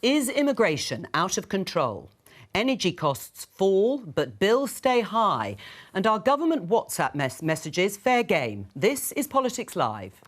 Is immigration out of control? Energy costs fall, but bills stay high. And are government WhatsApp messages fair game? This is Politics Live.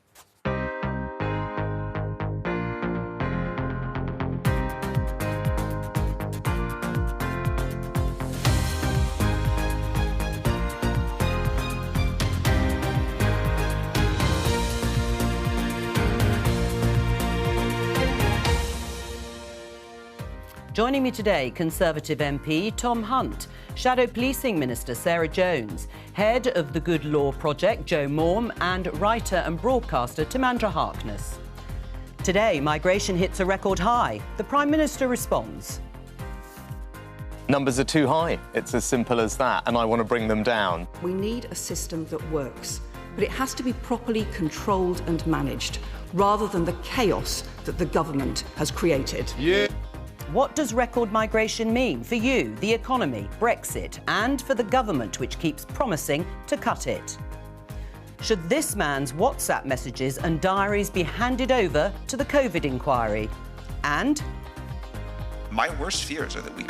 Joining me today, Conservative MP Tom Hunt, Shadow Policing Minister Sarah Jones, Head of the Good Law Project Jo Maughan, and writer and broadcaster Timandra Harkness. Today, migration hits a record high. The Prime Minister responds. Numbers are too high. It's as simple as that, and I want to bring them down. We need a system that works, but it has to be properly controlled and managed, rather than the chaos that the government has created. What does record migration mean for you, the economy, Brexit, and for the government, which keeps promising to cut it? Should this man's WhatsApp messages and diaries be handed over to the COVID inquiry? And my worst fears are that we,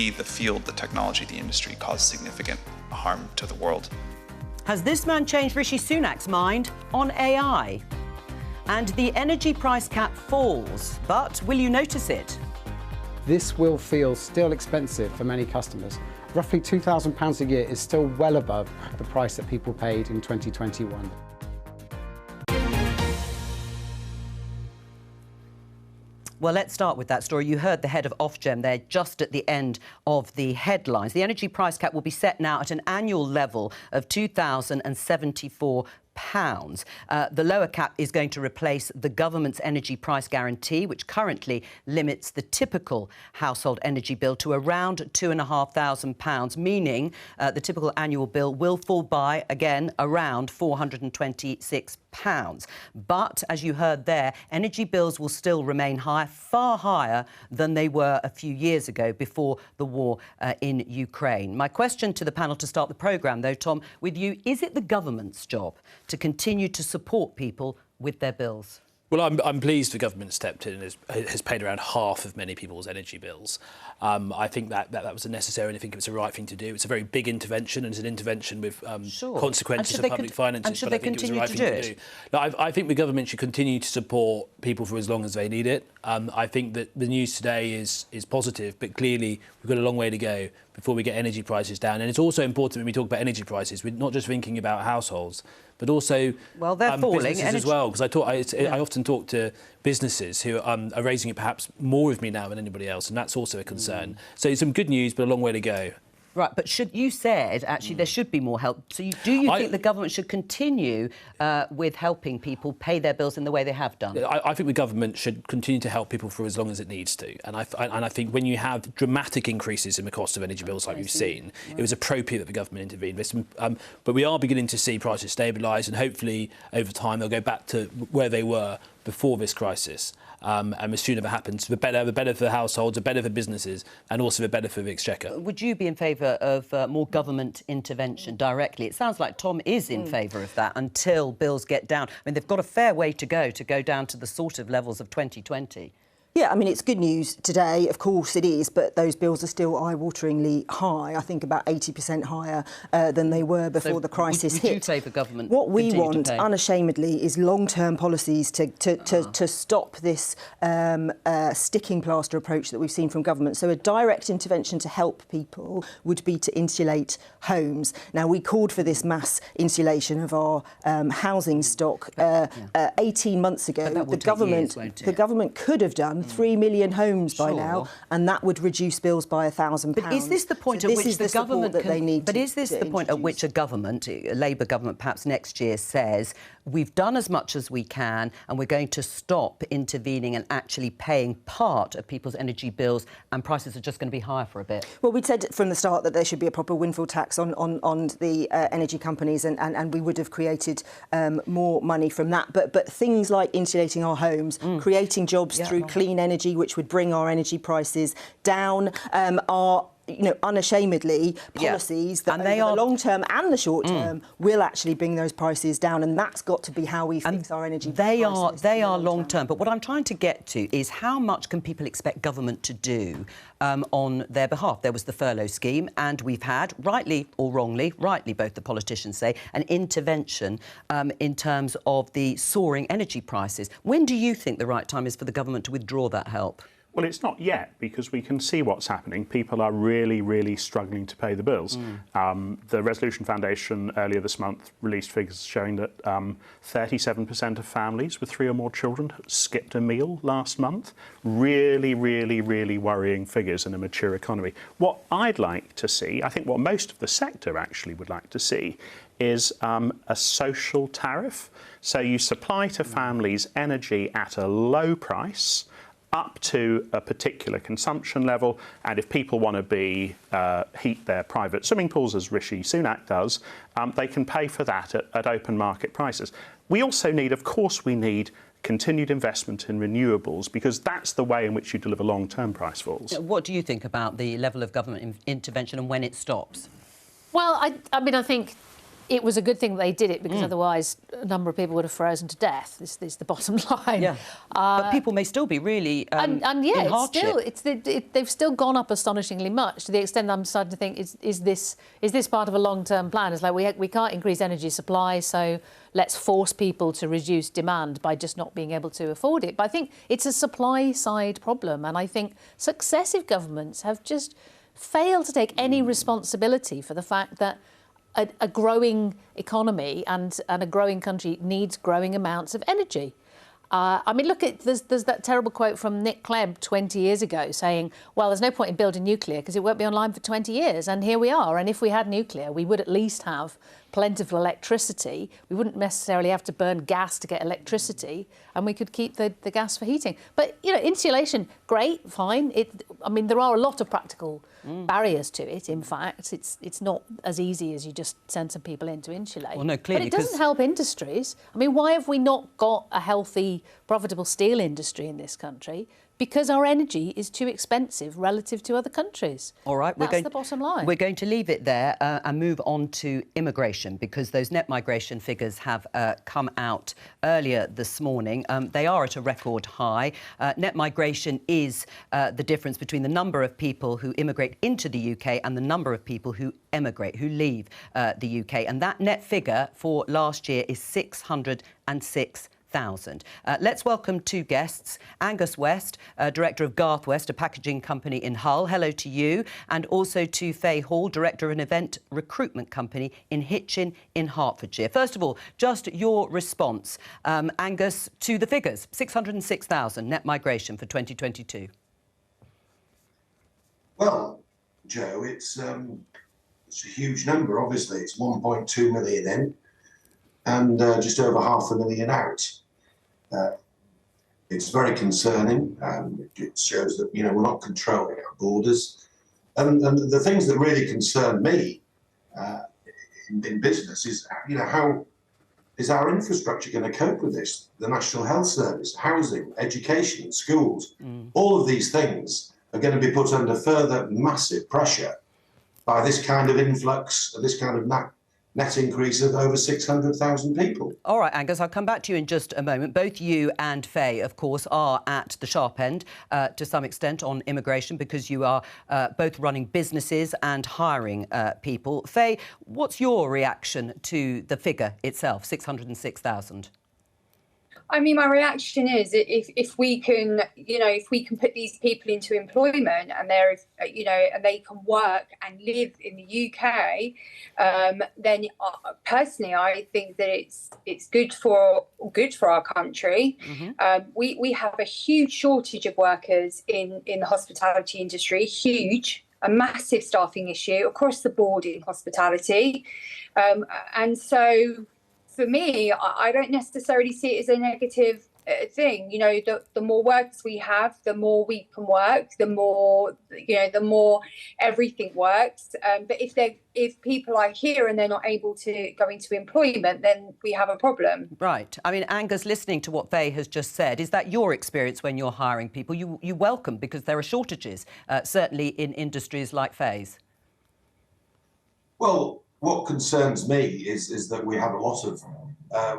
the field, the technology, the industry, cause significant harm to the world. Has this man changed Rishi Sunak's mind on AI? And the energy price cap falls, but will you notice it? This will feel still expensive for many customers. Roughly £2,000 a year is still well above the price that people paid in 2021. Well, let's start with that story. You heard the head of Ofgem there just at the end of the headlines. The energy price cap will be set now at an annual level of £2,074. The lower cap is going to replace the government's energy price guarantee, which currently limits the typical household energy bill to around £2,500, meaning the typical annual bill will fall by, again, around £426. But, as you heard there, energy bills will still remain high, far higher than they were a few years ago before the war in Ukraine. My question to the panel to start the programme, though, Tom, with you, is it the government's job to continue to support people with their bills? Well, I'm pleased the government stepped in and has paid around half of many people's energy bills. I think that was necessary, and I think it was the right thing to do. It's a very big intervention, and it's an intervention with consequences for public finances. And should they continue to do it? No, I think the government should continue to support people for as long as they need it. I think that the news today is positive, but clearly we've got a long way to go before we get energy prices down. And it's also important when we talk about energy prices, we're not just thinking about households, but also they're falling businesses as well. Because I often talk to businesses who are raising it perhaps more with me now than anybody else, and that's also a concern. So it's some good news, but a long way to go. Right, but you said, actually, there should be more help. So do you think the government should continue with helping people pay their bills in the way they have done? I think the government should continue to help people for as long as it needs to. And I think when you have dramatic increases in the cost of energy bills like we've seen, it was appropriate that the government intervened. But we are beginning to see prices stabilise, and hopefully, over time, they'll go back to where they were before this crisis. And the sooner that happens, the better for the households, the better for businesses, and also the better for the Exchequer. Would you be in favour of more government intervention directly? It sounds like Tom is in favour of that until bills get down. I mean, they've got a fair way to go down to the sort of levels of 2020. Yeah, I mean, it's good news today, of course it is, but those bills are still eye-wateringly high. I think about 80% higher than they were before the crisis hit. Would you favour government? What we want, unashamedly, is long-term policies to stop this sticking plaster approach that we've seen from government. So a direct intervention to help people would be to insulate homes. Now, we called for this mass insulation of our housing stock 18 months ago. The government could have done 3 million homes by now, and that would reduce bills by £1,000. But is this the point at which the government is this the point at which a government, a Labour government perhaps next year, says we've done as much as we can and we're going to stop intervening and actually paying part of people's energy bills, and prices are just going to be higher for a bit? Well, we'd said from the start that there should be a proper windfall tax on the energy companies, and we would have created more money from that. But things like insulating our homes, creating jobs through clean energy, which would bring our energy prices down, are unashamedly policies that And over they are the long term and the short term will actually bring those prices down, and that's got to be how we fix our energy prices. They are long term. But what I'm trying to get to is how much can people expect government to do on their behalf? There was the furlough scheme, and we've had, rightly or wrongly, rightly both the politicians say, an intervention in terms of the soaring energy prices. When do you think the right time is for the government to withdraw that help? Well, it's not yet, because we can see what's happening. People are really, really struggling to pay the bills. The Resolution Foundation earlier this month released figures showing that 37% of families with 3 or more children skipped a meal last month. Really, really, really worrying figures in a mature economy. What I'd like to see, I think what most of the sector actually would like to see, is a social tariff. So you supply to families energy at a low price, up to a particular consumption level, and if people want to heat their private swimming pools, as Rishi Sunak does, they can pay for that at open market prices. We also need, of course, continued investment in renewables, because that's the way in which you deliver long-term price falls. What do you think about the level of government intervention and when it stops? Well, I mean, I think it was a good thing that they did it, because otherwise a number of people would have frozen to death. This is the bottom line. Yeah. But people may still be really in hardship. They've still gone up astonishingly much, to the extent that I'm starting to think, is this part of a long-term plan? It's like we can't increase energy supply, so let's force people to reduce demand by just not being able to afford it. But I think it's a supply-side problem, and I think successive governments have just failed to take any responsibility for the fact that a growing economy and a growing country needs growing amounts of energy. I mean, look, there's that terrible quote from Nick Clegg 20 years ago saying, well, there's no point in building nuclear because it won't be online for 20 years. And here we are. And if we had nuclear, we would at least have plentiful electricity. We wouldn't necessarily have to burn gas to get electricity, and we could keep the gas for heating. But, insulation, great, fine. I mean, there are a lot of practical barriers to it, in fact. It's not as easy as you just send some people in to insulate. Well, no, clearly, but it doesn't help industries. I mean, why have we not got a healthy, profitable steel industry in this country? Because our energy is too expensive relative to other countries. All right, that's the bottom line. We're going to leave it there and move on to immigration, because those net migration figures have come out earlier this morning. They are at a record high. Net migration is the difference between the number of people who immigrate into the UK and the number of people who emigrate, who leave the UK. And that net figure for last year is 606,000. Let's welcome two guests. Angus West, Director of Garth West, a packaging company in Hull. Hello to you. And also to Faye Hall, Director of an event recruitment company in Hitchin in Hertfordshire. First of all, just your response, Angus, to the figures. 606,000 net migration for 2022. Well, Joe, it's a huge number, obviously. It's 1.2 million in and just over 500,000 out. It's very concerning. It shows that, we're not controlling our borders. And the things that really concern me in business is, how is our infrastructure going to cope with this? The National Health Service, housing, education, schools, all of these things are going to be put under further massive pressure by this kind of influx, this kind of net increase of over 600,000 people. All right, Angus, I'll come back to you in just a moment. Both you and Faye, of course, are at the sharp end to some extent on immigration, because you are both running businesses and hiring people. Faye, what's your reaction to the figure itself, 606,000? I mean, my reaction is if we can, if we can put these people into employment and they're, and they can work and live in the UK, then personally, I think that it's good for our country. Mm-hmm. We have a huge shortage of workers in the hospitality industry, a massive staffing issue across the board in hospitality, and so. For me, I don't necessarily see it as a negative thing. You know, the more workers we have, the more we can work, the more, you know, the more everything works. But if people are here and they're not able to go into employment, then we have a problem. Right. I mean, Angus, listening to what Faye has just said, is that your experience when you're hiring people? You welcome, because there are shortages, certainly in industries like Faye's. Well, what concerns me is that we have a lot of,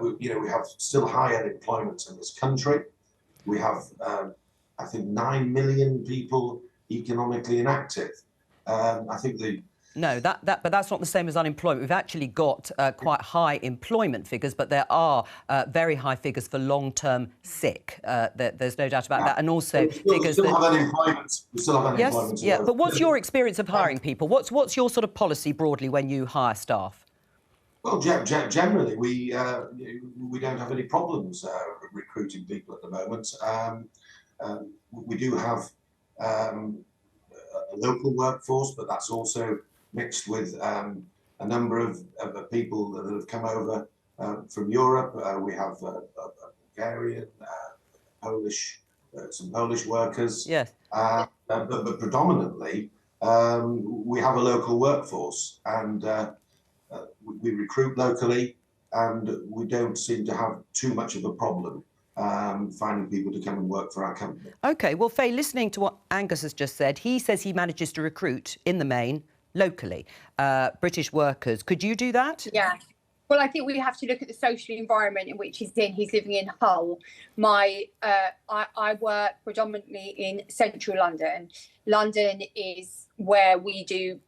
we have still high unemployment in this country. We have, I think, 9 million people economically inactive. I think No, but that's not the same as unemployment. We've actually got quite high employment figures, but there are very high figures for long-term sick. There's no doubt about that, and also figures that... We still have unemployment. Yes, yeah. But what's your experience of hiring people? What's your sort of policy broadly when you hire staff? Well, generally, we don't have any problems recruiting people at the moment. We do have a local workforce, but that's also mixed with a number of people that have come over from Europe. We have Bulgarian, Polish, some Polish workers. Yes. But predominantly, we have a local workforce, and we recruit locally, and we don't seem to have too much of a problem finding people to come and work for our company. OK, well, Faye, listening to what Angus has just said, he says he manages to recruit, in the main, locally, British workers. Could you do that? Yeah. Well, I think we have to look at the social environment in which he's in. He's living in Hull. I work predominantly in central London. London is where we do,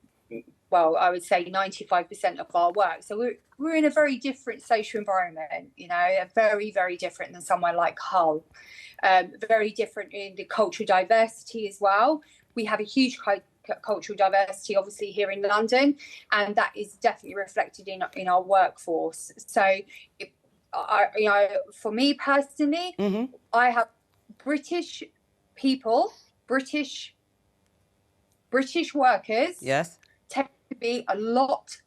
well, I would say 95% of our work. So we're in a very different social environment, you know, very, very different than somewhere like Hull. Very different in the cultural diversity as well. We have a huge cultural diversity, obviously, here in London, and that is definitely reflected in our workforce. So, for me personally, I have British people, British workers. Yes. Tend to be a lot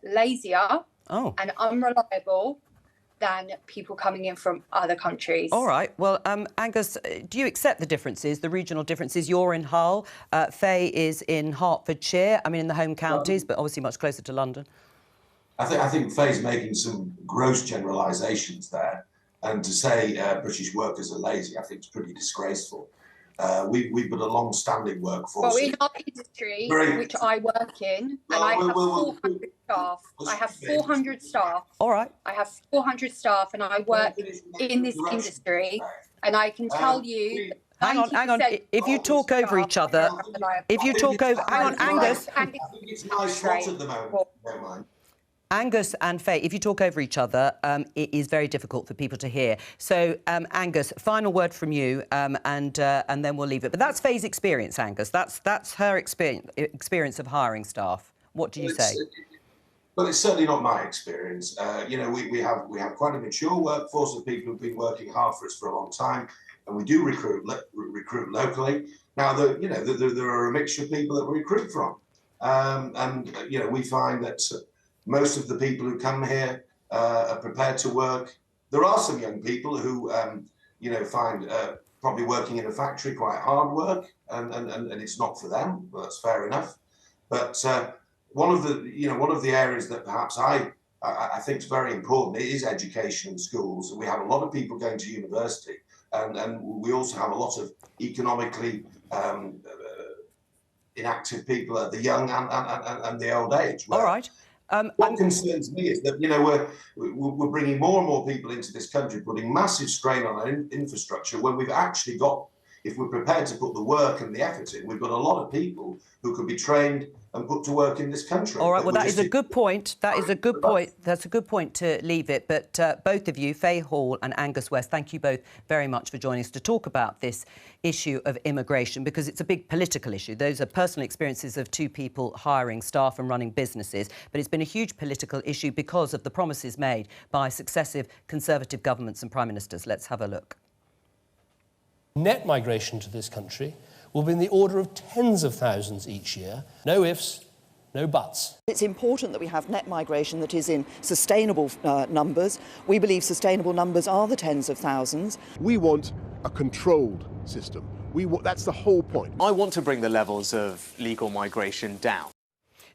lazier and unreliable than people coming in from other countries. All right. Well, Angus, do you accept the differences, the regional differences? You're in Hull. Faye is in Hertfordshire. I mean, in the home counties, but obviously much closer to London. I think Faye's making some gross generalisations there, and to say British workers are lazy, I think is pretty disgraceful. We've got a long-standing workforce. Well, in our industry, which I work in, and I have 400 staff. I have 400 staff. All right. I have 400 staff, and I work in this industry, and I can tell you. Hang on. If you talk over each other, hang on, Angus. I think it's a nice slot at the moment. Don't mind. Angus and Faye, if you talk over each other, it is very difficult for people to hear. So, Angus, final word from you, and then we'll leave it. But that's Faye's experience, Angus. That's her experience of hiring staff. What do you say? Well, it's certainly not my experience. We have quite a mature workforce of people who've been working hard for us for a long time, and we do recruit locally. Now, there are a mixture of people that we recruit from, and we find that. Most of the people who come here are prepared to work. There are some young people who, find probably working in a factory quite hard work, and it's not for them. Well, that's fair enough. But one of the areas that perhaps I think is very important is education in schools. And we have a lot of people going to university, and we also have a lot of economically inactive people at the young and the old age. All right. What concerns me is that we're bringing more and more people into this country, putting massive strain on our infrastructure, when we've actually got, if we're prepared to put the work and the effort in, we've got a lot of people who could be trained and put to work in this country. All right, well, that is a good point. That is a good point. That's a good point to leave it. But both of you, Faye Hall and Angus West, thank you both very much for joining us to talk about this issue of immigration, because it's a big political issue. Those are personal experiences of two people hiring staff and running businesses. But it's been a huge political issue because of the promises made by successive Conservative governments and Prime Ministers. Let's have a look. Net migration to this country will be in the order of tens of thousands each year. No ifs, no buts. It's important that we have net migration that is in sustainable numbers. We believe sustainable numbers are the tens of thousands. We want a controlled system. That's the whole point. I want to bring the levels of legal migration down.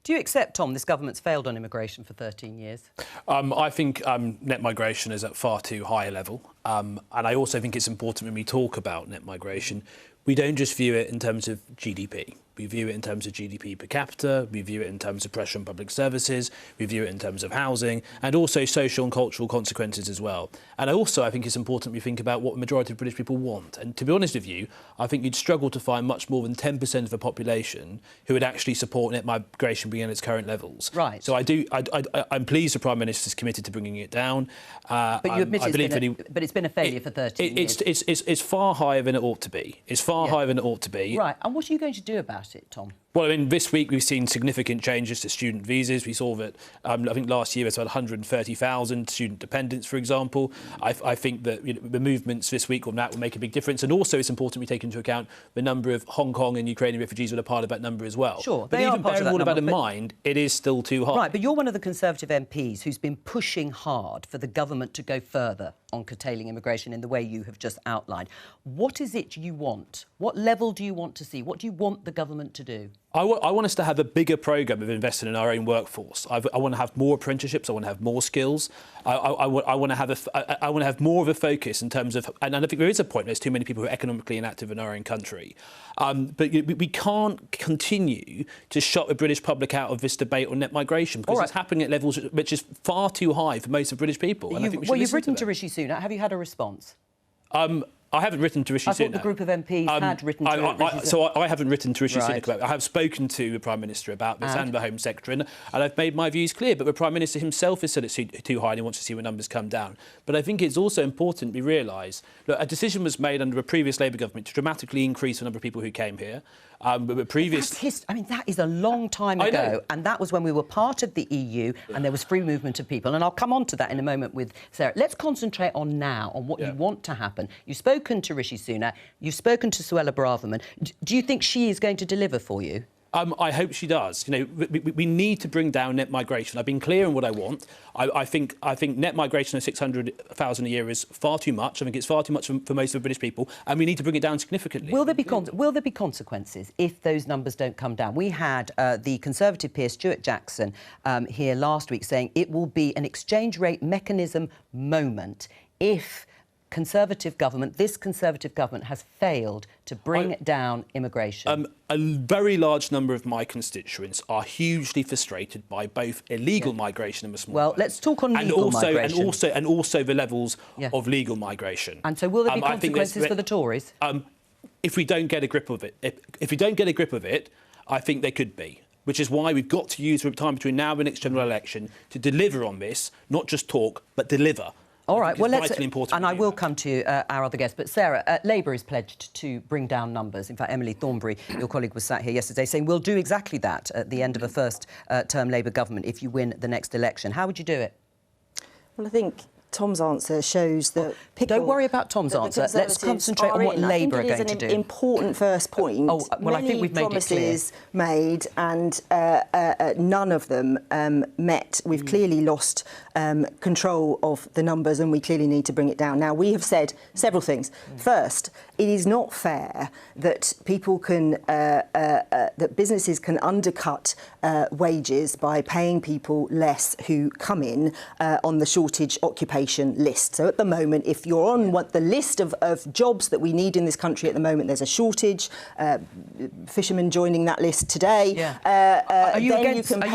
Do you accept, Tom, this government's failed on immigration for 13 years? I think net migration is at far too high a level. And I also think it's important when we talk about net migration, we don't just view it in terms of GDP. We view it in terms of GDP per capita, we view it in terms of pressure on public services, we view it in terms of housing, and also social and cultural consequences as well. And I think it's important we think about what the majority of British people want. And to be honest with you, I think you'd struggle to find much more than 10% of the population who would actually support net migration being at its current levels. Right. So I'm pleased the Prime Minister's committed to bringing it down. But you admit it's been a failure for 13 years. It's far higher than it ought to be. It's far higher than it ought to be. Right. And what are you going to do about it, Tom? Well, I mean, this week we've seen significant changes to student visas. We saw that, I think last year it was about 130,000 student dependents, for example. I think that the movements this week on that will make a big difference. And also it's important we take into account the number of Hong Kong and Ukrainian refugees that are part of that number as well. Sure, but even bearing all of that in mind, it is still too high. Right, but you're one of the Conservative MPs who's been pushing hard for the government to go further on curtailing immigration in the way you have just outlined. What is it you want? What level do you want to see? What do you want the government to do? I want us to have a bigger programme of investing in our own workforce. I want to have more apprenticeships. I want to have more skills. I want to have more of a focus in terms of, and I think there is a point. There's too many people who are economically inactive in our own country, but we can't continue to shut the British public out of this debate on net migration because it's happening at levels which is far too high for most of British people. And I think we should you've written to Rishi Sunak. Have you had a response? I haven't written to Rishi Sunak. I thought the group of MPs had written to Rishi Sunak. So I haven't written to Rishi Sunak about it. I have spoken to the Prime Minister about this and the Home Secretary, and I've made my views clear. But the Prime Minister himself has said it's too high and he wants to see the numbers come down. But I think it's also important we realise that a decision was made under a previous Labour government to dramatically increase the number of people who came here. But the previous... that is a long time ago, and that was when we were part of the EU and there was free movement of people. And I'll come on to that in a moment with Sarah. Let's concentrate on now, on what you want to happen. You've spoken to Rishi Sunak, you've spoken to Suella Braverman. Do you think she is going to deliver for you? I hope she does. You know, we need to bring down net migration. I've been clear on what I want. I think net migration of 600,000 a year is far too much. I think it's far too much for most of the British people, and we need to bring it down significantly. Will there be consequences if those numbers don't come down? We had the Conservative peer Stuart Jackson here last week saying it will be an exchange rate mechanism moment if this Conservative government has failed to bring down immigration. A very large number of my constituents are hugely frustrated by both illegal migration and the small. Well, let's talk on legal migration. And also the levels of legal migration. And so will there be consequences for the Tories? If we don't get a grip of it, if we don't get a grip of it, I think there could be. Which is why we've got to use the time between now and the next general election to deliver on this, not just talk, but deliver. All right, well, I will come to our other guests. But, Sarah, Labour is pledged to bring down numbers. In fact, Emily Thornberry, your colleague, was sat here yesterday saying we'll do exactly that at the end of a first-term Labour government if you win the next election. How would you do it? Well, I think Tom's answer shows that... Don't worry about Tom's answer. Let's concentrate on what Labour are going to do. It is an important first point. Well, I think we've made it clear. Many promises made and none of them met. We've clearly lost control of the numbers and we clearly need to bring it down. Now, we have said several things. First, it is not fair that people can, that businesses can undercut wages by paying people less who come in on the shortage occupation list. So at the moment, if you're on the list of jobs that we need in this country at the moment, there's a shortage. Fishermen joining that list today. Are you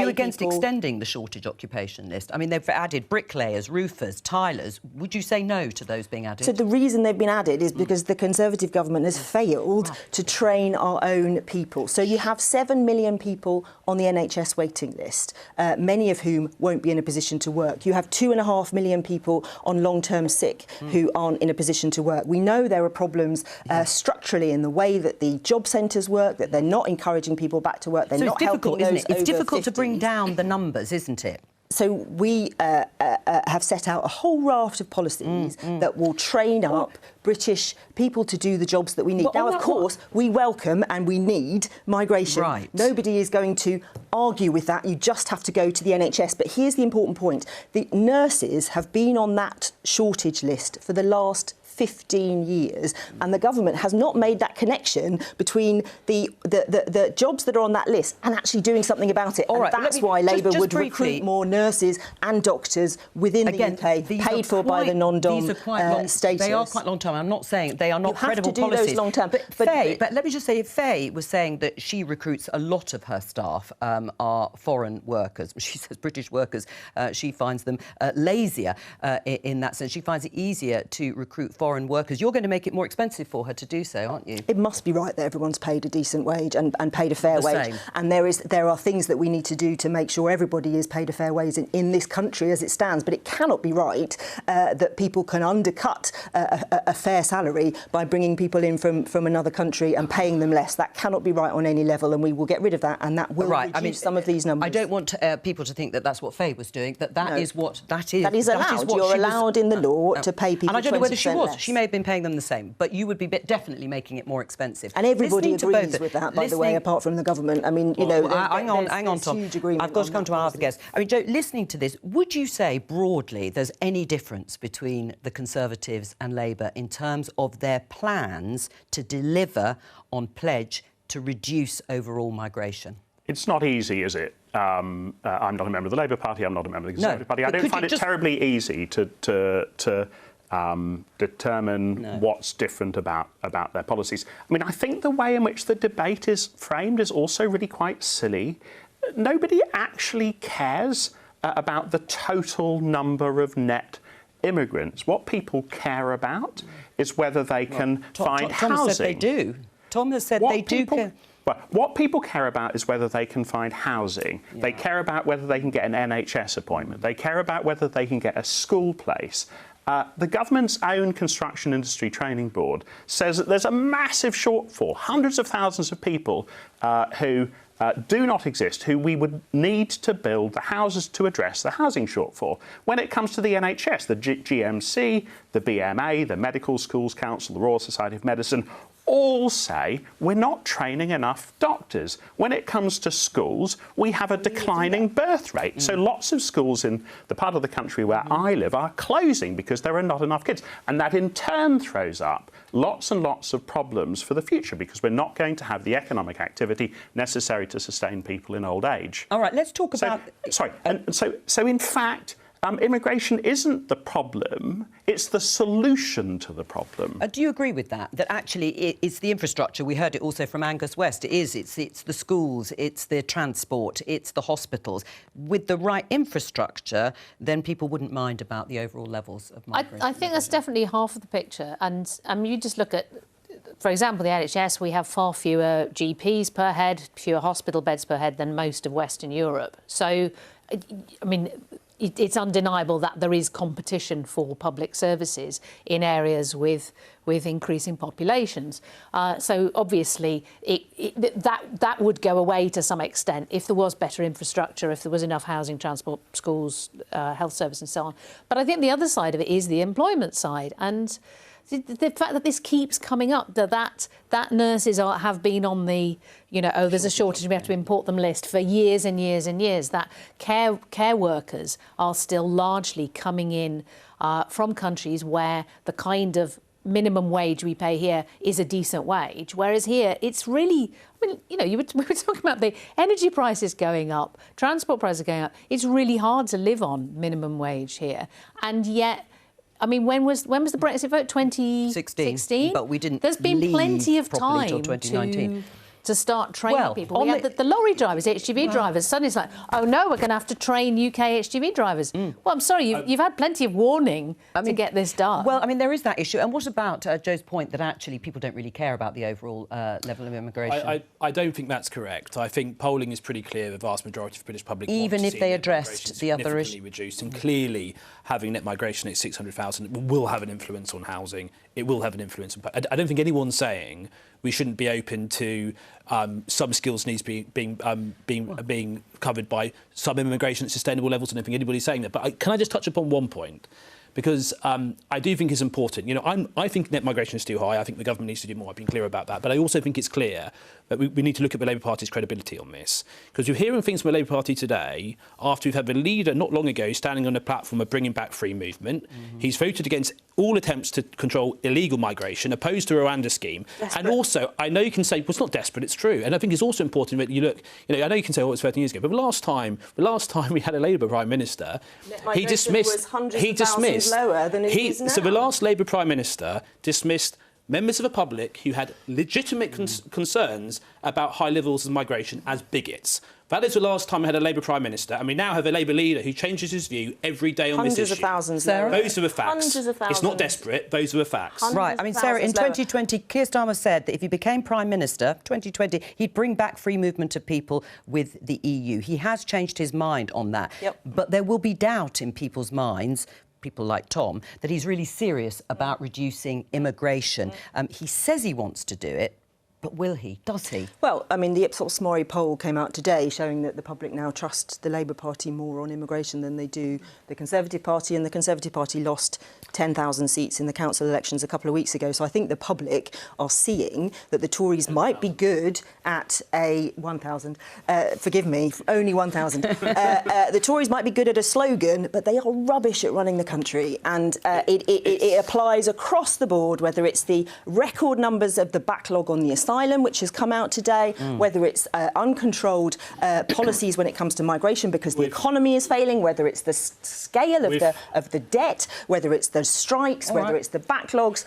against extending the shortage occupation list? I mean, they've added bricklayers, roofers, tilers. Would you say no to those being added? So the reason they've been added is because the Conservative government has failed to train our own people. So you have 7 million people on the NHS waiting list, many of whom won't be in a position to work. You have 2.5 million people on long-term sick who aren't in a position to work. We know there are problems structurally in the way that the job centres work, that they're not encouraging people back to work. They're not helping those over 50s. It's difficult to bring down the numbers, isn't it? So we have set out a whole raft of policies that will train up British people to do the jobs that we need. Now, of course, we welcome and we need migration. Right. Nobody is going to argue with that. You just have to go to the NHS. But here's the important point. The nurses have been on that shortage list for the last 15 years, and the government has not made that connection between the jobs that are on that list and actually doing something about it. All right, that's why Labour would briefly recruit more nurses and doctors within the UK, paid for by the non-dom status. They are quite long term. I'm not saying they are not credible policies. You have to do those long term. But let me just say, Faye was saying that she recruits a lot of her staff are foreign workers. She says British workers. She finds them lazier in that sense. She finds it easier to recruit foreign workers. You're going to make it more expensive for her to do so, aren't you? It must be right that everyone's paid a decent wage and paid a fair wage. And there are things that we need to do to make sure everybody is paid a fair wage in this country as it stands. But it cannot be right that people can undercut a fair salary by bringing people in from another country and paying them less. That cannot be right on any level, and we will get rid of that, and that will reduce some of these numbers. I don't want people to think that that's what Faye was doing. That is what that is. That is allowed. You're allowed in the law to pay people. And I don't know whether she was. Less. She may have been paying them the same, but you would be definitely making it more expensive. And everybody agrees with that, by the way, apart from the government. I mean, you know, hang on, Tom. Huge agreement. I've got to come to our other guest. I mean, Joe, listening to this, would you say broadly there's any difference between the Conservatives and Labour in terms of their plans to deliver on pledge to reduce overall migration? It's not easy, is it? I'm not a member of the Labour Party. I'm not a member of the Conservative Party. I don't find it terribly easy to determine what's different about their policies. I mean, I think the way in which the debate is framed is also really quite silly. Nobody actually cares about the total number of net immigrants. What people care about is whether they can find housing. Tom has said they do. Tom has said they do care. Well, what people care about is whether they can find housing. Yeah. They care about whether they can get an NHS appointment. They care about whether they can get a school place. The government's own construction industry training board says that there's a massive shortfall, hundreds of thousands of people who do not exist, who we would need to build the houses to address the housing shortfall. When it comes to the NHS, the GMC, the BMA, the Medical Schools Council, the Royal Society of Medicine, all say we're not training enough doctors. When it comes to schools, we have a declining birth rate. So lots of schools in the part of the country where I live are closing because there are not enough kids. And that in turn throws up lots and lots of problems for the future because we're not going to have the economic activity necessary to sustain people in old age. All right, let's talk about... So in fact... immigration isn't the problem, it's the solution to the problem. Do you agree with that? That actually it's the infrastructure. We heard it also from Angus West. It's the schools, it's the transport, it's the hospitals. With the right infrastructure, then people wouldn't mind about the overall levels of migration. I think that's definitely half of the picture. And you just look at, for example, the NHS, we have far fewer GPs per head, fewer hospital beds per head than most of Western Europe. So, I mean... it's undeniable that there is competition for public services in areas with increasing populations. So obviously that would go away to some extent if there was better infrastructure, if there was enough housing, transport, schools, health service and so on. But I think the other side of it is the employment side. And the fact that this keeps coming up, that nurses have been on the, there's a shortage, we have to import them list for years and years and years, that care workers are still largely coming in from countries where the kind of minimum wage we pay here is a decent wage, whereas here it's really, we were talking about the energy prices going up, transport prices going up. It's really hard to live on minimum wage here, and yet... I mean, when was the Brexit vote? 2016? But we didn't. There's been plenty of time till 2019. to start training people. We had the lorry drivers, HGV drivers. Suddenly it's like, oh no, we're going to have to train UK HGV drivers. Well, I'm sorry, you've had plenty of warning to get this done. Well, I mean, there is that issue. And what about Joe's point that actually people don't really care about the overall level of immigration? I don't think that's correct. I think polling is pretty clear. The vast majority of the British public even if they addressed the other issue, reduced, and clearly having net migration at 600,000 will have an influence on housing. It will have an influence. I don't think anyone's saying we shouldn't be open to some skills needs being covered by some immigration at sustainable levels. I don't think anybody's saying that. But can I just touch upon one point? Because I do think it's important. I think net migration is too high. I think the government needs to do more. I've been clear about that. But I also think it's clear that we need to look at the Labour Party's credibility on this. Because you're hearing things from the Labour Party today after we've had the leader not long ago standing on a platform of bringing back free movement. Mm-hmm. He's voted against all attempts to control illegal migration, opposed to a Rwanda scheme. Desperate. And also, I know you can say, well, it's not desperate, it's true. And I think it's also important that you look, I know you can say, oh, it's 13 years ago, but the last time we had a Labour Prime Minister, he dismissed... lower than it is now. So the last Labour Prime Minister dismissed members of the public who had legitimate concerns about high levels of migration as bigots. That is the last time we had a Labour Prime Minister, and we now have a Labour leader who changes his view every day on this issue. Hundreds of thousands. Those are the facts. Hundreds of thousands. It's not desperate, those are the facts. Right, I mean, Sarah, in 2020, Keir Starmer said that if he became Prime Minister, 2020, he'd bring back free movement of people with the EU. He has changed his mind on that. Yep. But there will be doubt in people's minds, people like Tom, that he's really serious about reducing immigration. He says he wants to do it, but will he? Does he? Well, I mean, the Ipsos Mori poll came out today showing that the public now trust the Labour Party more on immigration than they do the Conservative Party, and the Conservative Party lost 10,000 seats in the council elections a couple of weeks ago. So I think the public are seeing that the Tories might be good at a 1,000. Forgive me, only 1,000. The Tories might be good at a slogan, but they are rubbish at running the country. And it applies across the board, whether it's the record numbers of the backlog on the asylum, which has come out today, whether it's uncontrolled policies when it comes to migration because the economy is failing, whether it's the scale of the debt, whether it's the strikes, whether it's the backlogs.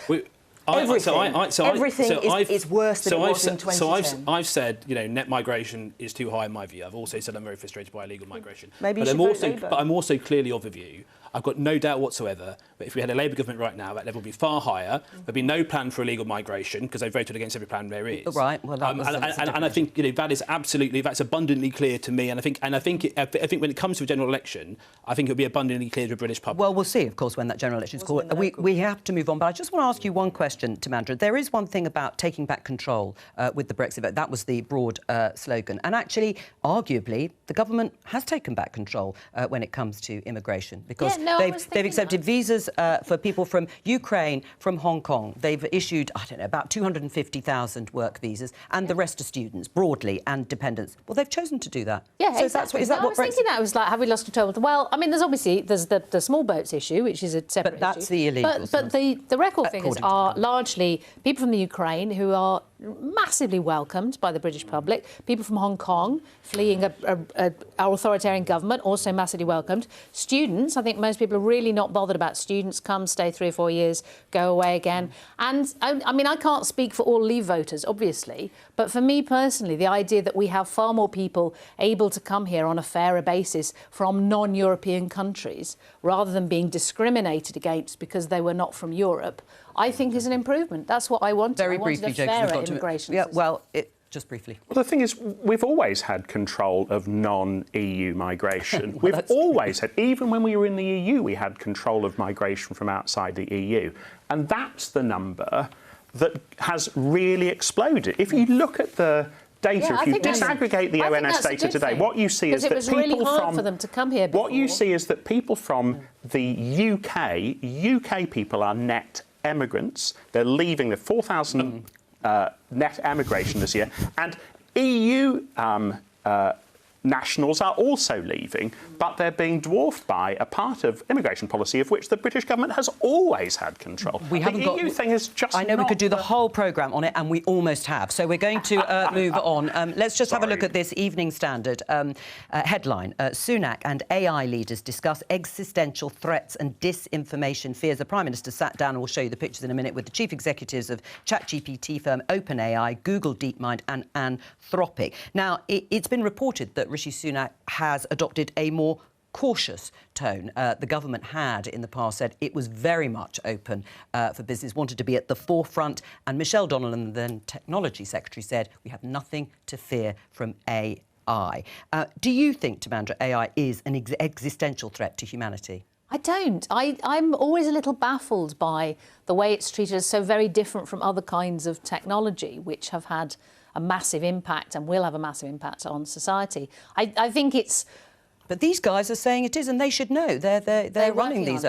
Everything is worse than it was in 2010. So I've said, net migration is too high in my view. I've also said I'm very frustrated by illegal migration. Maybe but I'm also clearly of the view, I've got no doubt whatsoever that if we had a Labour government right now, that level would be far higher. There'd be no plan for illegal migration because they voted against every plan there is. Right. Well, that and I think that is that's abundantly clear to me. And I think when it comes to a general election, I think it'll be abundantly clear to the British public. Well, we'll see, of course, when that general election is called. We have to move on, but I just want to ask you one question, Timandra. There is one thing about taking back control with the Brexit vote. That was the broad slogan, and actually, arguably, the government has taken back control when it comes to immigration because they've accepted visas for people from Ukraine, from Hong Kong. They've issued, about 250,000 work visas, and the rest are students, broadly, and dependents. Well, they've chosen to do that. Yeah, so exactly. Is that what I was thinking that was like, have we lost control? Well, I mean, there's the small boats issue, which is a separate issue. But that's the illegals. But the record figures are largely people from the Ukraine who are massively welcomed by the British public. People from Hong Kong fleeing our authoritarian government, also massively welcomed. Students, I think most people are really not bothered about students. Come, stay 3 or 4 years, go away again. And I mean, I can't speak for all Leave voters, obviously, but for me personally, the idea that we have far more people able to come here on a fairer basis from non-European countries, rather than being discriminated against because they were not from Europe, I think is an improvement. That's what I wanted. Very I wanted briefly, a fairer immigration system. Well, just briefly. Well, the thing is, we've always had control of non-EU migration. We've always had, even when we were in the EU, we had control of migration from outside the EU. And that's the number that has really exploded. If you look at the data, if you disaggregate the ONS data today, what you see is that people really hard for them to come here before. What you see is that people from the UK people are net emigrants. They're leaving the 4,000 net emigration this year, and EU nationals are also leaving, but they're being dwarfed by a part of immigration policy of which the British government has always had control. We haven't got. EU thing is just. I know we could do the whole programme on it, and we almost have. So we're going to move on. Let's just have a look at this Evening Standard headline: Sunak and AI leaders discuss existential threats and disinformation fears. The Prime Minister sat down, and we'll show you the pictures in a minute, with the chief executives of ChatGPT firm OpenAI, Google DeepMind, and Anthropic. Now, it's been reported that Rishi Sunak has adopted a more cautious tone. The government had in the past said it was very much open for business, wanted to be at the forefront, and Michelle Donnellan, the then Technology Secretary, said we have nothing to fear from AI. Do you think, Timandra, AI is an existential threat to humanity? I don't. I'm always a little baffled by the way it's treated as so very different from other kinds of technology, which have had a massive impact and will have a massive impact on society. I think it's... But these guys are saying it is, and they should know. They're running these.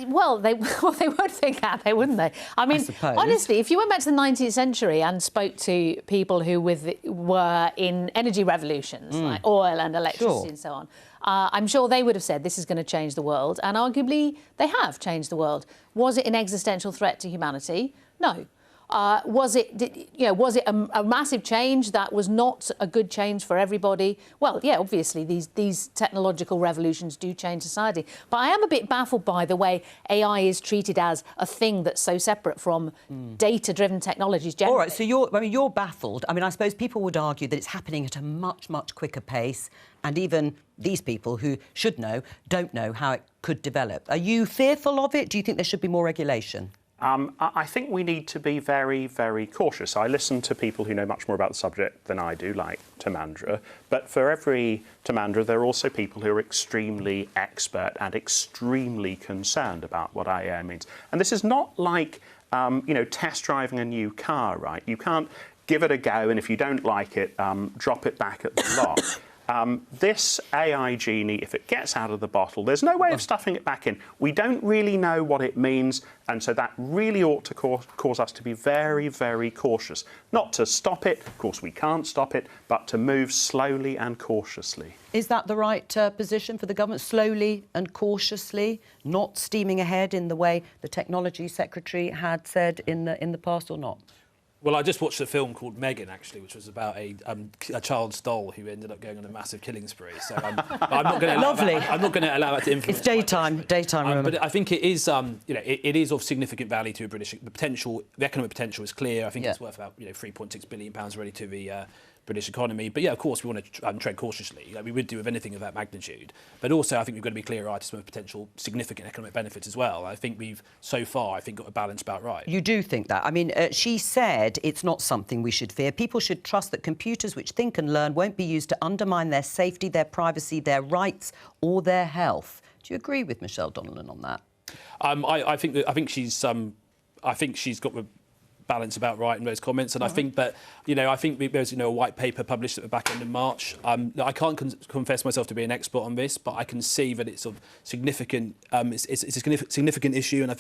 Well, they would think that, wouldn't they? I mean, honestly, if you went back to the 19th century and spoke to people who were in energy revolutions, like oil and electricity and so on, I'm sure they would have said this is going to change the world, and arguably they have changed the world. Was it an existential threat to humanity? No. Was it a massive change that was not a good change for everybody? Well, yeah, obviously these technological revolutions do change society. But I am a bit baffled by the way AI is treated as a thing that's so separate from data-driven technologies generally. All right, so you're baffled. I mean, I suppose people would argue that it's happening at a much, much quicker pace, and even these people who should know don't know how it could develop. Are you fearful of it? Do you think there should be more regulation? I think we need to be very, very cautious. I listen to people who know much more about the subject than I do, like Timandra. But for every Timandra, there are also people who are extremely expert and extremely concerned about what AI means. And this is not like, test driving a new car, right? You can't give it a go, and if you don't like it, drop it back at the lot. This AI genie, if it gets out of the bottle, there's no way of stuffing it back in. We don't really know what it means, and so that really ought to cause us to be very, very cautious. Not to stop it, of course we can't stop it, but to move slowly and cautiously. Is that the right position for the government? Slowly and cautiously, not steaming ahead in the way the Technology Secretary had said in the past, or not? Well, I just watched a film called Megan, actually, which was about a child's doll who ended up going on a massive killing spree. So I'm not going to Lovely. I'm not going to allow that to influence. It's daytime. Remember. But I think it is, it is of significant value to a British. The economic potential is clear. I think it's worth about £3.6 billion already to the British economy. But yeah, of course, we want to tread cautiously, like we would do with anything of that magnitude. But also, I think we've got to be clear-eyed to some potential significant economic benefits as well. I think we've, so far, got a balance about right. You do think that? I mean, she said it's not something we should fear. People should trust that computers which think and learn won't be used to undermine their safety, their privacy, their rights or their health. Do you agree with Michelle Donnellan on that? I think she's got the balance about right in those comments, and I think that I think there's a white paper published at the back end of March. I can't confess myself to be an expert on this, but I can see that it's of significant. It's a significant issue, and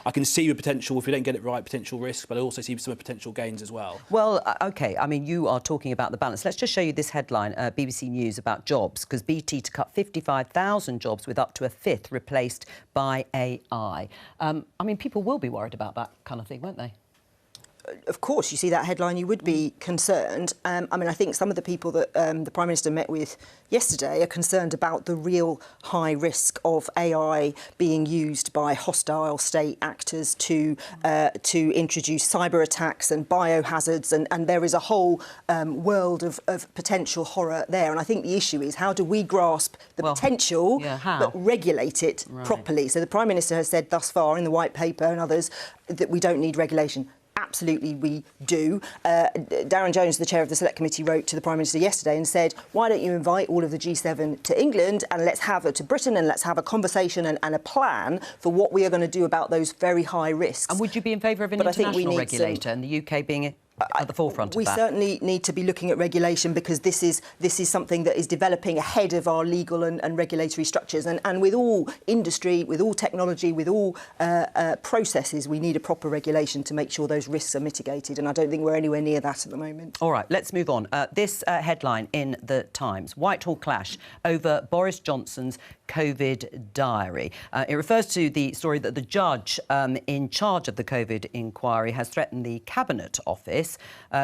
I can see the potential if we don't get it right, potential risk, but I also see some potential gains as well. Well, OK, I mean, you are talking about the balance. Let's just show you this headline, BBC News, about jobs, because BT to cut 55,000 jobs with up to a fifth replaced by AI. I mean, people will be worried about that kind of thing, won't they? Of course, you see that headline, you would be concerned. I mean, I think some of the people that the Prime Minister met with yesterday are concerned about the real high risk of AI being used by hostile state actors to introduce cyber attacks and biohazards, and there is a whole world of potential horror there. And I think the issue is, how do we grasp the potential but regulate it properly? So the Prime Minister has said thus far in the White Paper and others that we don't need regulation. Absolutely, we do. Darren Jones, the chair of the Select Committee, wrote to the Prime Minister yesterday and said, why don't you invite all of the G7 to England and let's have to Britain, and let's have a conversation and a plan for what we are going to do about those very high risks. And would you be in favour of an international regulator, and the UK being at the forefront of that? We certainly need to be looking at regulation, because this is something that is developing ahead of our legal and regulatory structures. And with all industry, with all technology, with all processes, we need a proper regulation to make sure those risks are mitigated. And I don't think we're anywhere near that at the moment. All right, let's move on. This headline in The Times: Whitehall clash over Boris Johnson's COVID diary. It refers to the story that the judge in charge of the COVID inquiry has threatened the Cabinet Office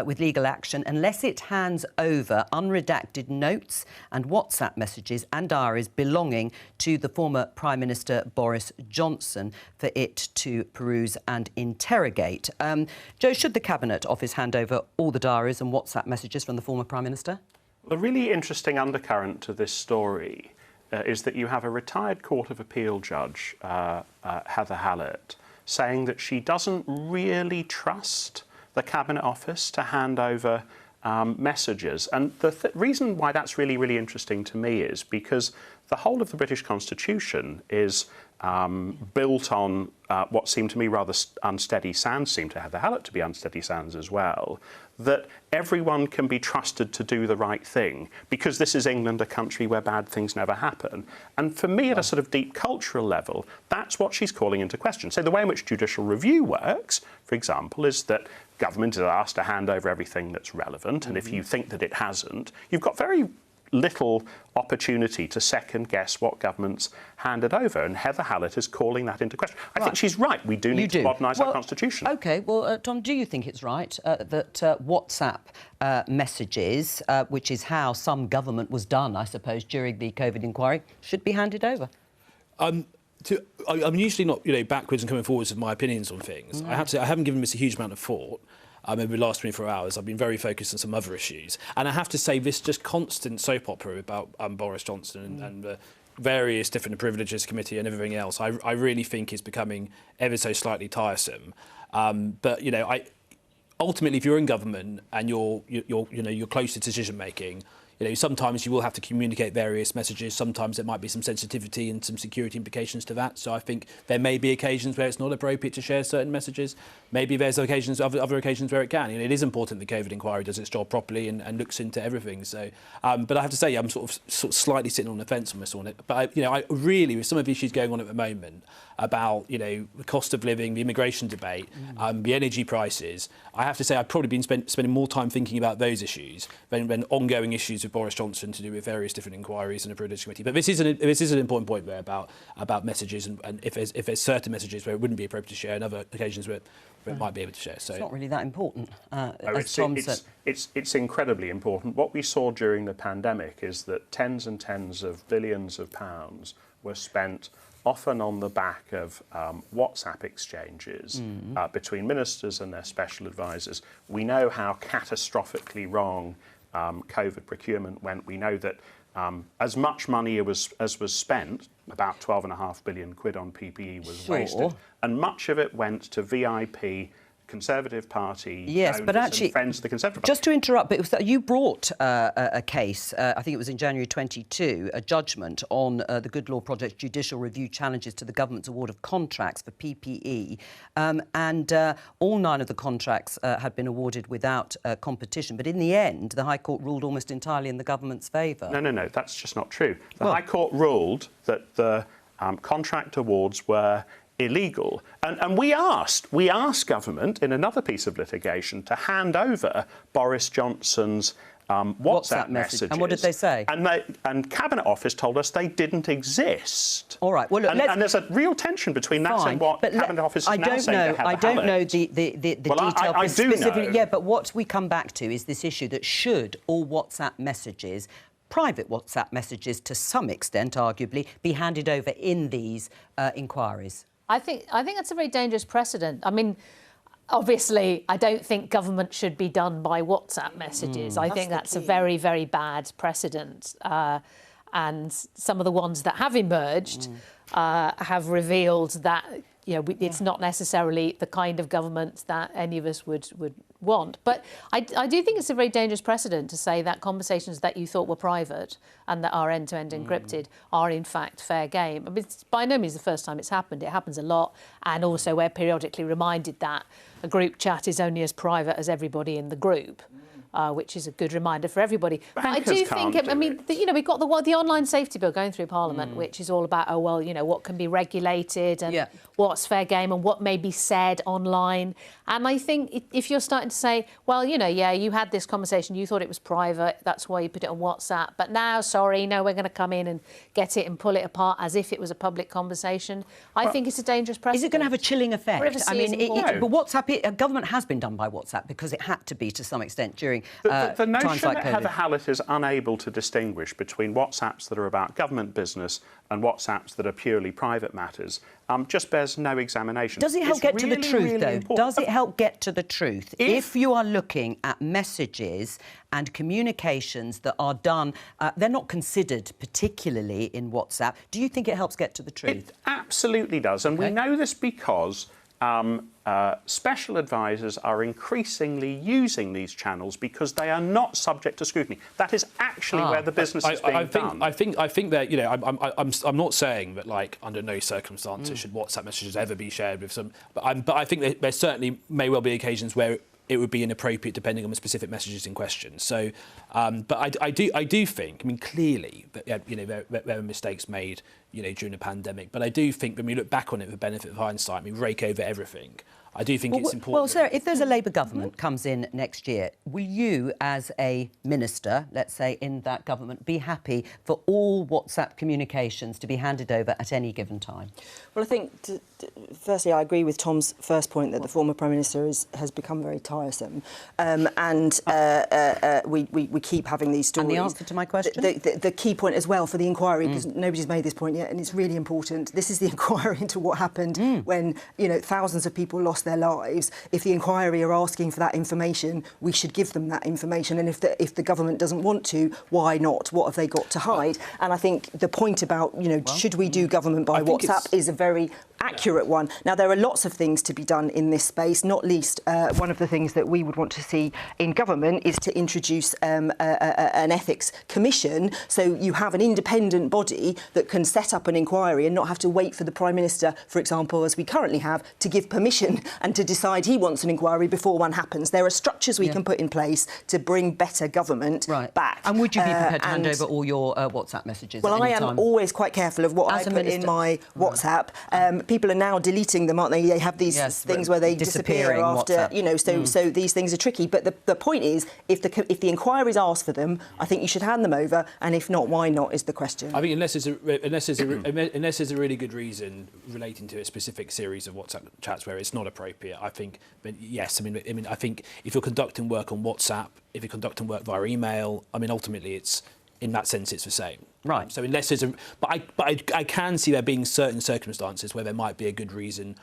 with legal action unless it hands over unredacted notes and WhatsApp messages and diaries belonging to the former Prime Minister Boris Johnson for it to peruse and interrogate. Joe, should the Cabinet Office hand over all the diaries and WhatsApp messages from the former Prime Minister? The really interesting undercurrent to this story is that you have a retired Court of Appeal judge, Heather Hallett, saying that she doesn't really trust the Cabinet Office to hand over messages. And the reason why that's really, really interesting to me is because the whole of the British Constitution is built on what seem to me rather unsteady sands, seem to have the Hallett to be unsteady sands as well, that everyone can be trusted to do the right thing because this is England, a country where bad things never happen. And for me, at a sort of deep cultural level, that's what she's calling into question. So the way in which judicial review works, for example, is that government is asked to hand over everything that's relevant, and if you think that it hasn't, you've got very little opportunity to second-guess what government's handed over, and Heather Hallett is calling that into question. I think she's right. We do need to modernise our constitution. OK, well, Tom, do you think it's right that WhatsApp messages, which is how some government was done, I suppose, during the COVID inquiry, should be handed over? I'm usually not, backwards and coming forwards with my opinions on things. I have to say, I haven't given this a huge amount of thought. Over the last 24 hours, I've been very focused on some other issues. And I have to say, this just constant soap opera about Boris Johnson and the various different privileges committee and everything else, I really think is becoming ever so slightly tiresome. But, ultimately, if you're in government and you're close to decision making, sometimes you will have to communicate various messages. Sometimes there might be some sensitivity and some security implications to that. So I think there may be occasions where it's not appropriate to share certain messages. Maybe there's other occasions where it can. It is important the COVID inquiry does its job properly and looks into everything. So, but I have to say, I'm sort of slightly sitting on the fence on this one. But I really, with some of the issues going on at the moment about the cost of living, the immigration debate, the energy prices, I have to say I've probably been spending more time thinking about those issues than ongoing issues with Boris Johnson to do with various different inquiries and a privilege committee. But this is an important point there about messages and if there's certain messages where it wouldn't be appropriate to share and other occasions where it might be able to share. So it's not really that important, as Tom said. It's incredibly important. What we saw during the pandemic is that tens and tens of billions of pounds were spent often on the back of WhatsApp exchanges between ministers and their special advisors. We know how catastrophically wrong COVID procurement went. We know that as much money as was spent, about 12.5 billion quid on PPE was wasted, and much of it went to VIP Conservative Party but actually, and friends of the Conservative Party. Just to interrupt, but it was that you brought a case, I think it was in January 22, a judgment on the Good Law Project's judicial review challenges to the government's award of contracts for PPE, and all 9 of the contracts had been awarded without competition. But in the end, the High Court ruled almost entirely in the government's favour. No, that's just not true. The High Court ruled that the contract awards were illegal. And we asked government in another piece of litigation to hand over Boris Johnson's WhatsApp messages. And what did they say? And Cabinet Office told us they didn't exist. All right. Well, look, and there's a real tension between that and what Cabinet Office is now saying to Heather Hallett. I don't know the detail. I do know. Yeah, but what we come back to is this issue that should all WhatsApp messages, private WhatsApp messages to some extent, arguably, be handed over in these inquiries? I think that's a very dangerous precedent. I mean, obviously, I don't think government should be done by WhatsApp messages. I think that's a very, very bad precedent. And some of the ones that have emerged have revealed that it's not necessarily the kind of government that any of us would want. But I do think it's a very dangerous precedent to say that conversations that you thought were private and that are end-to-end encrypted are in fact fair game. I mean, it's by no means the first time it's happened. It happens a lot, and also we're periodically reminded that a group chat is only as private as everybody in the group. Which is a good reminder for everybody. But I do think, we've got the online safety bill going through Parliament, which is all about, what can be regulated and what's fair game and what may be said online. And I think if you're starting to say, you had this conversation, you thought it was private, that's why you put it on WhatsApp, but now, we're going to come in and get it and pull it apart as if it was a public conversation. I think it's a dangerous precedent. Is it going to have a chilling effect? But WhatsApp, government has been done by WhatsApp because it had to be to some extent during the notion times like that COVID. Heather Hallett is unable to distinguish between WhatsApps that are about government business and WhatsApps that are purely private matters just bears no examination. Does it help get to the truth, though? Does it help get to the truth? If you are looking at messages and communications that are done, they're not considered particularly in WhatsApp, do you think it helps get to the truth? It absolutely does. And we know this because special advisors are increasingly using these channels because they are not subject to scrutiny. That is actually where the business is being done. I think that, you know, I'm not saying that, like, under no circumstances should WhatsApp messages ever be shared with some, but I think that there certainly may well be occasions where it would be inappropriate depending on the specific messages in question. So, but I do think, I mean, clearly, that, you know, there are mistakes made, you know, during the pandemic. But I do think when we look back on it with the benefit of hindsight, we rake over everything. I do think it's important. Well, Sarah, if there's a Labour government comes in next year, will you, as a minister, let's say, in that government, be happy for all WhatsApp communications to be handed over at any given time? Well, I think, firstly, I agree with Tom's first point that the former Prime Minister has become very tiresome. We keep having these stories. And the answer to my question? The key point as well for the inquiry, because nobody's made this point yet, and it's really important, this is the inquiry into what happened when, you know, thousands of people lost their lives. If the inquiry are asking for that information, we should give them that information. And if the government doesn't want to, why not? What have they got to hide? And I think the point about, you know, should we do government by WhatsApp is a very accurate one. Now, there are lots of things to be done in this space, not least one of the things that we would want to see in government is to introduce an ethics commission, so you have an independent body that can set up an inquiry and not have to wait for the Prime Minister, for example, as we currently have, to give permission and to decide he wants an inquiry before one happens. There are structures we can put in place to bring better government back. And would you be prepared to hand over all your WhatsApp messages? Well, at any time? I am always quite careful of what I put in my WhatsApp. People are now deleting them, aren't they? They have these things where they disappear after, WhatsApp. you know. So these things are tricky. But the point is, if the inquiries ask for them, I think you should hand them over. And if not, why not? Is the question. I think unless there's a really good reason relating to a specific series of WhatsApp chats where it's not appropriate, I think. But yes, I mean, I think if you're conducting work on WhatsApp, if you're conducting work via email, I mean, ultimately, it's in that sense, it's the same. Right. So unless there's I can see there being certain circumstances where there might be a good reason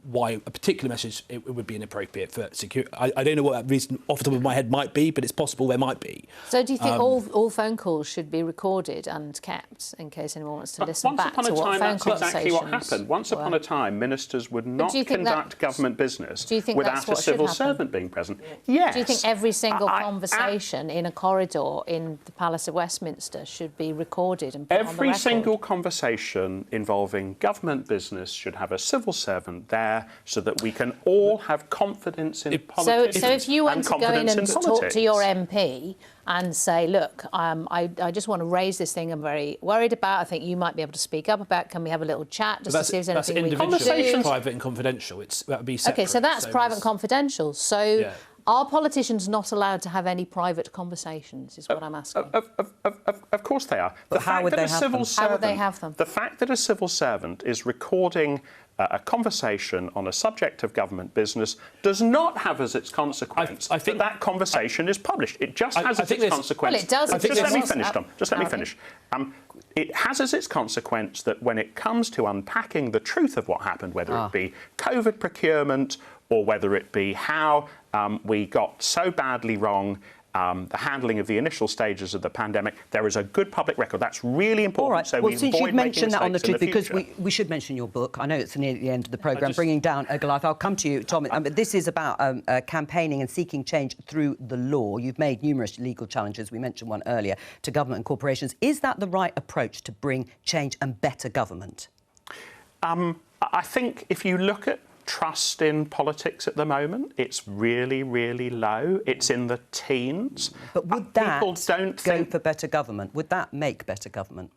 why a particular message it would be inappropriate for security. I don't know what that reason off the top of my head might be, but it's possible there might be. So do you think all phone calls should be recorded and kept in case anyone wants to listen back to what phone conversations? Once upon a time, that's exactly what happened. Once upon a time, ministers would not conduct government business without a civil servant being present. Yes. Do you think every single conversation in a corridor in the Palace of Westminster should be recorded and put on the record? Every single conversation involving government business should have a civil servant there so that we can all have confidence in politics. So if you want to go in and talk to your MP and say, look, I just want to raise this thing I'm very worried about, I think you might be able to speak up about, can we have a little chat just to see if there's anything we can do? That's private and confidential. That would be separate. OK, so that's private and confidential. So are politicians not allowed to have any private conversations, is what I'm asking. Of course they are. But how would they have them? The fact that a civil servant is recording a conversation on a subject of government business does not have as its consequence that conversation is published. It just has as its consequence. Well, it does. Just let me finish, Tom. Just let me finish. It has as its consequence that when it comes to unpacking the truth of what happened, whether it be COVID procurement or whether it be how we got so badly wrong the handling of the initial stages of the pandemic, there is a good public record. That's really important. All right. So well, we since avoid you've mentioned that on the truth, because future. we should mention your book. I know it's near the end of the programme, Bringing Down Goliath. I'll come to you, Tom. This is about campaigning and seeking change through the law. You've made numerous legal challenges. We mentioned one earlier to government and corporations. Is that the right approach to bring change and better government? I think if you look at trust in politics at the moment, it's really, really low. It's in the teens. But would that go for better government? Would that make better government?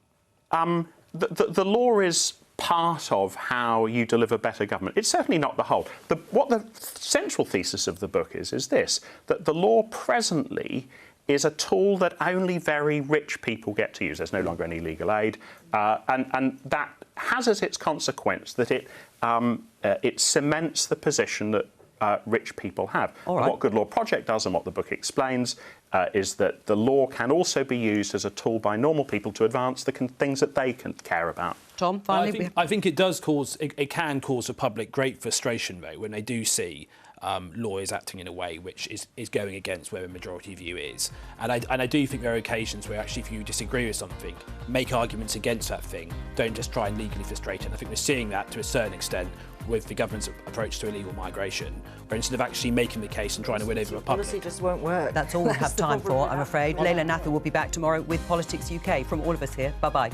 The law is part of how you deliver better government. It's certainly not the whole. What the central thesis of the book is this, that the law presently is a tool that only very rich people get to use. There's no longer any legal aid. And that has as its consequence that it cements the position that rich people have. All right. What Good Law Project does and what the book explains is that the law can also be used as a tool by normal people to advance the things that they can care about. Tom, finally, I think it does cause, it can cause the public great frustration, though, when they do see lawyers acting in a way which is going against where the majority view is. And I do think there are occasions where actually if you disagree with something, make arguments against that thing, don't just try and legally frustrate it. And I think we're seeing that to a certain extent with the government's approach to illegal migration, where instead of actually making the case and trying to win over the public. Policy just won't work. That's all we have time for, I'm afraid. Layla Natha will be back tomorrow with Politics UK. From all of us here, bye-bye.